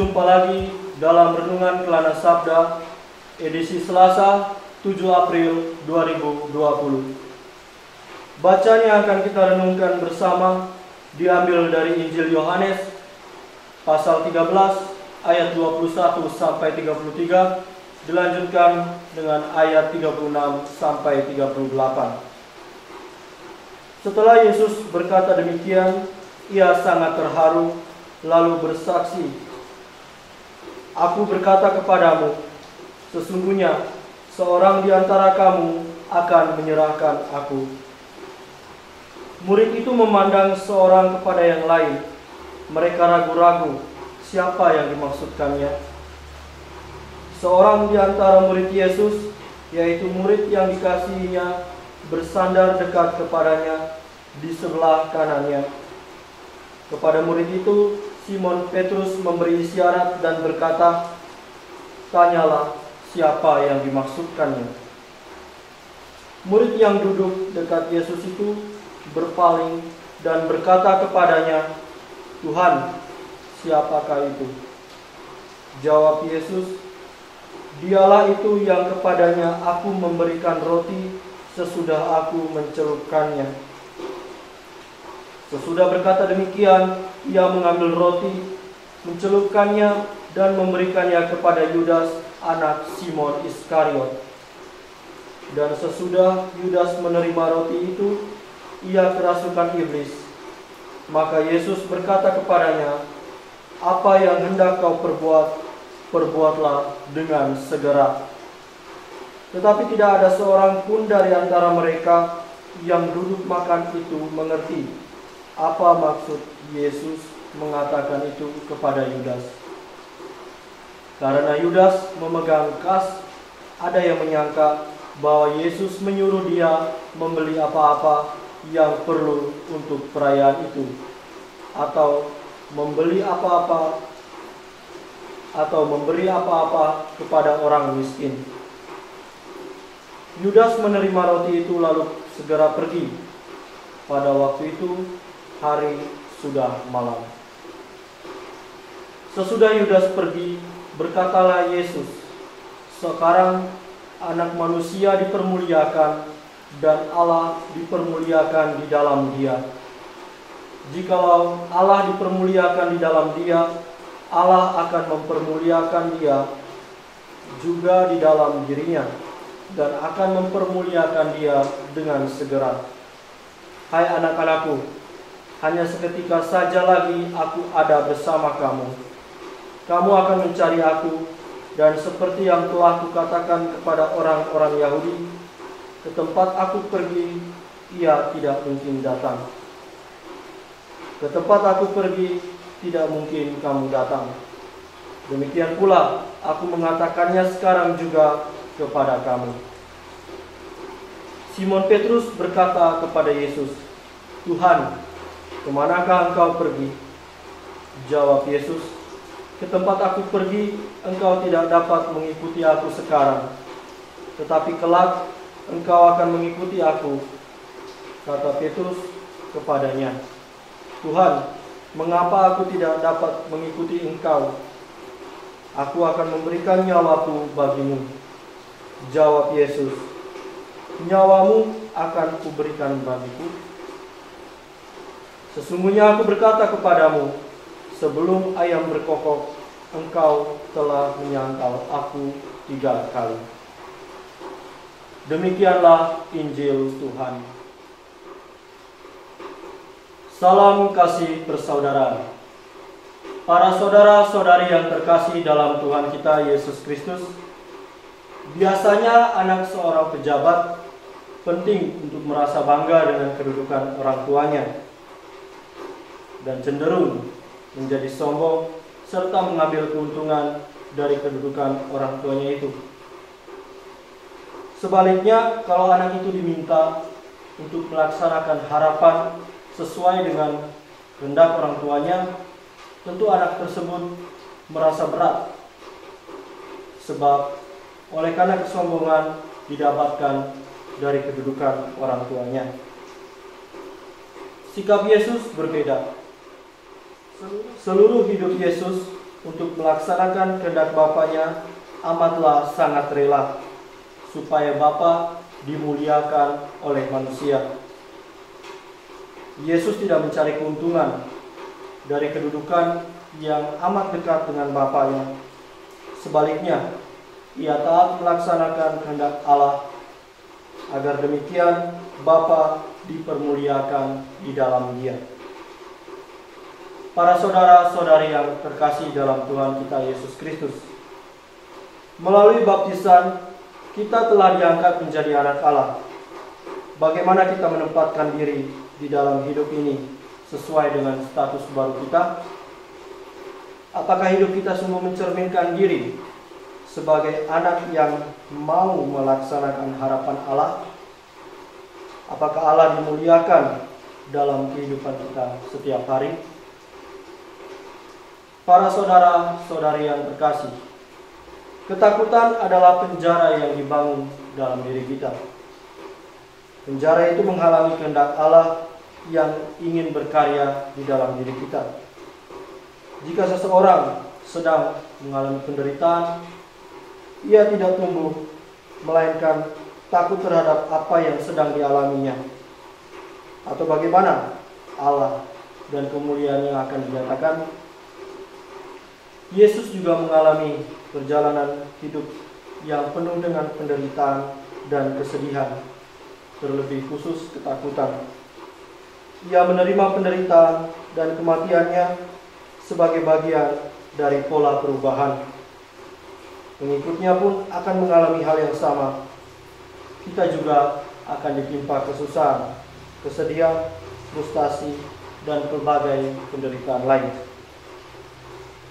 berjumpa lagi dalam Renungan Kelana Sabda, edisi Selasa 7 April 2020. Bacaan yang akan kita renungkan bersama diambil dari Injil Yohanes, pasal 13, ayat 21 sampai 33, dilanjutkan dengan ayat 36 sampai 38. Setelah Yesus berkata demikian, ia sangat terharu, lalu bersaksi, "Aku berkata kepadamu, sesungguhnya seorang di antara kamu akan menyerahkan aku." Murid itu memandang seorang kepada yang lain. Mereka ragu-ragu siapa yang dimaksudkannya. Seorang di antara murid Yesus, yaitu murid yang dikasihinya, bersandar dekat kepadanya di sebelah kanannya. Kepada murid itu, Simon Petrus memberi isyarat dan berkata, "Tanyalah siapa yang dimaksudkannya." Murid yang duduk dekat Yesus itu berpaling dan berkata kepadanya, "Tuhan, siapakah itu?" Jawab Yesus, "Dialah itu yang kepadanya aku memberikan roti sesudah aku mencelupkannya." Sesudah berkata demikian, ia mengambil roti, mencelupkannya, dan memberikannya kepada Yudas, anak Simon Iskariot. Dan sesudah Yudas menerima roti itu, ia kerasukan iblis. Maka Yesus berkata kepadanya, "Apa yang hendak kau perbuat, perbuatlah dengan segera." Tetapi tidak ada seorang pun dari antara mereka yang duduk makan itu mengerti apa maksud Yesus mengatakan itu kepada Yudas. Karena Yudas memegang kas, ada yang menyangka bahwa Yesus menyuruh dia membeli apa-apa yang perlu untuk perayaan itu, atau memberi apa-apa kepada orang miskin. Yudas menerima roti itu lalu segera pergi. Pada waktu itu hari sudah malam. Sesudah Yudas pergi, berkatalah Yesus, "Sekarang Anak Manusia dipermuliakan dan Allah dipermuliakan di dalam Dia. Jikalau Allah dipermuliakan di dalam Dia, Allah akan mempermuliakan Dia juga di dalam dirinya dan akan mempermuliakan Dia dengan segera. Hai anak-anakku, hanya seketika saja lagi aku ada bersama kamu. Kamu akan mencari aku, dan seperti yang telah kukatakan kepada orang-orang Yahudi, ke tempat aku pergi, ia tidak mungkin datang. Ke tempat aku pergi, tidak mungkin kamu datang. Demikian pula aku mengatakannya sekarang juga kepada kamu." Simon Petrus berkata kepada Yesus, "Tuhan, kemanakah engkau pergi?" Jawab Yesus, "Ke tempat aku pergi, engkau tidak dapat mengikuti aku sekarang, tetapi kelak engkau akan mengikuti aku." Kata Petrus kepadanya, "Tuhan, mengapa aku tidak dapat mengikuti engkau? Aku akan memberikan nyawaku bagimu." Jawab Yesus, "Nyawamu akan kuberikan bagiku? Sesungguhnya aku berkata kepadamu, sebelum ayam berkokok, engkau telah menyangkal aku 3 kali." Demikianlah Injil Tuhan. Salam kasih persaudaraan. Para saudara-saudari yang terkasih dalam Tuhan kita Yesus Kristus, biasanya anak seorang pejabat penting untuk merasa bangga dengan kedudukan orang tuanya, dan cenderung menjadi sombong serta mengambil keuntungan dari kedudukan orang tuanya itu. Sebaliknya, kalau anak itu diminta untuk melaksanakan harapan sesuai dengan kehendak orang tuanya, tentu anak tersebut merasa berat, sebab oleh karena kesombongan didapatkan dari kedudukan orang tuanya. Sikap Yesus berbeda. Seluruh hidup Yesus untuk melaksanakan kehendak Bapaknya amatlah sangat rela, supaya Bapa dimuliakan oleh manusia. Yesus tidak mencari keuntungan dari kedudukan yang amat dekat dengan Bapaknya. Sebaliknya, ia taat melaksanakan kehendak Allah, agar demikian Bapa dipermuliakan di dalam Dia. Para saudara-saudari yang terkasih dalam Tuhan kita Yesus Kristus, melalui baptisan kita telah diangkat menjadi anak Allah. Bagaimana kita menempatkan diri di dalam hidup ini sesuai dengan status baru kita? Apakah hidup kita sungguh mencerminkan diri sebagai anak yang mau melaksanakan harapan Allah? Apakah Allah dimuliakan dalam kehidupan kita setiap hari? Para saudara-saudari yang terkasih, ketakutan adalah penjara yang dibangun dalam diri kita. Penjara itu menghalangi kehendak Allah yang ingin berkarya di dalam diri kita. Jika seseorang sedang mengalami penderitaan, ia tidak tumbuh, melainkan takut terhadap apa yang sedang dialaminya. Atau bagaimana Allah dan kemuliaannya akan dinyatakan. Yesus juga mengalami perjalanan hidup yang penuh dengan penderitaan dan kesedihan, terlebih khusus ketakutan. Ia menerima penderitaan dan kematiannya sebagai bagian dari pola perubahan. Pengikutnya pun akan mengalami hal yang sama. Kita juga akan ditimpa kesusahan, kesedihan, frustasi, dan berbagai penderitaan lain.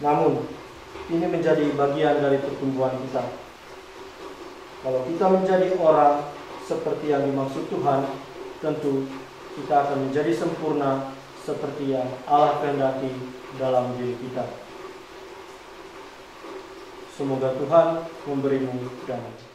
Namun, ini menjadi bagian dari pertumbuhan kita. Kalau kita menjadi orang seperti yang dimaksud Tuhan, tentu kita akan menjadi sempurna seperti yang Allah kehendaki dalam diri kita. Semoga Tuhan memberimu damai.